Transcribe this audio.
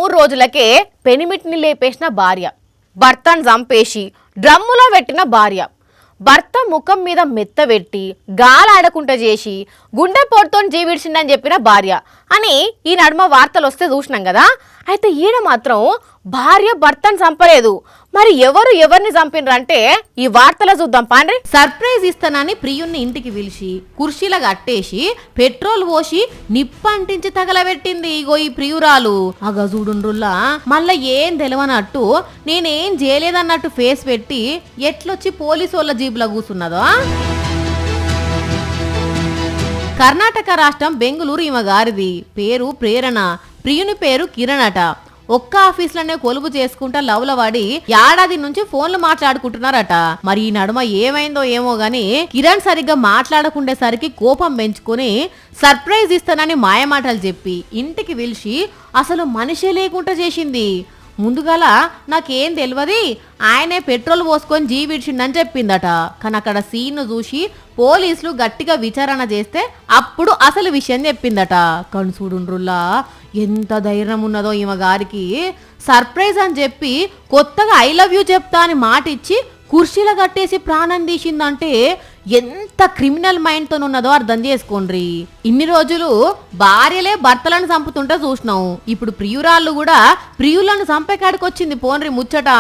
3 రోజులకే పెనిమిటిని లేపేసిన భార్య, భర్తను చంపేసి డ్రమ్ములో పెట్టిన భార్య, భర్త ముఖం మీద మెత్తబెట్టి గాలాడకుండా చేసి గుండెపోటుతో జీవిడ్చిందని చెప్పిన భార్య అని ఈ నడుమ వార్తలు వస్తే చూసినాం కదా. అయితే ఈడ మాత్రం భార్య భర్తను చంపలేదు. మరి ఎవరు ఎవరిని చంపినరంటే ఈ వార్తలో చూద్దాం పాండ్రి. సర్ప్రైజ్ ఇస్తానని ప్రియుణ్ణి ఇంటికి పిలిచి కుర్చీల కట్టేసి పెట్రోల్ పోసి నిప్పంటించి తగలబెట్టింది ఇగో ఈ ప్రియురాలు. అగ చూడుండ్రుల్లా మళ్ళా ఏం తెలవనట్టు నేనేం చేయలేదన్నట్టు ఫేస్ పెట్టి ఎట్లొచ్చి పోలీసు వాళ్ళ జీబులో కూర్చున్నదో. కర్ణాటక రాష్ట్రం బెంగుళూరు ఈమె గారిది. పేరు ప్రేరణ, ప్రియుని పేరు కిరణ్ అట. ఒక్క ఆఫీస్లోనే కొలువు చేసుకుంటా లవ్ల వాడి ఏడాది నుంచి ఫోన్లు మాట్లాడుకుంటున్నారట. మరి ఈ నడుమ ఏమైందో ఏమో గాని కిరణ్ సరిగ్గా మాట్లాడకుండేసరికి కోపం పెంచుకొని సర్ప్రైజ్ ఇస్తానని మాయమాటలు చెప్పి ఇంటికి పిలిచి అసలు మనిషే లేకుండా చేసింది. ముందుగాల నాకేం తెలియదు, ఆయనే పెట్రోల్ పోసుకొని జీవిడ్చిండని చెప్పిందట. కానీ అక్కడ సీన్ చూసి పోలీసులు గట్టిగా విచారణ చేస్తే అప్పుడు అసలు విషయం చెప్పిందట. కానీ చూడుండ్రుల్లా ఎంత ధైర్యం ఉన్నదో ఈమె గారికి. సర్ప్రైజ్ అని చెప్పి కొత్తగా ఐ లవ్ యూ చెప్తా అని మాట ఇచ్చి కుర్చీలో కట్టేసి ప్రాణం తీసిందంటే ఎంత క్రిమినల్ మైండ్తో ఉన్నదో అర్థం చేసుకోండి. ఇన్ని రోజులు భార్యలే భర్తలను చంపుతుంటే చూసినాం, ఇప్పుడు ప్రియురాళ్ళు కూడా ప్రియులను చంపేకాడికి వచ్చింది పోన్రి ముచ్చట.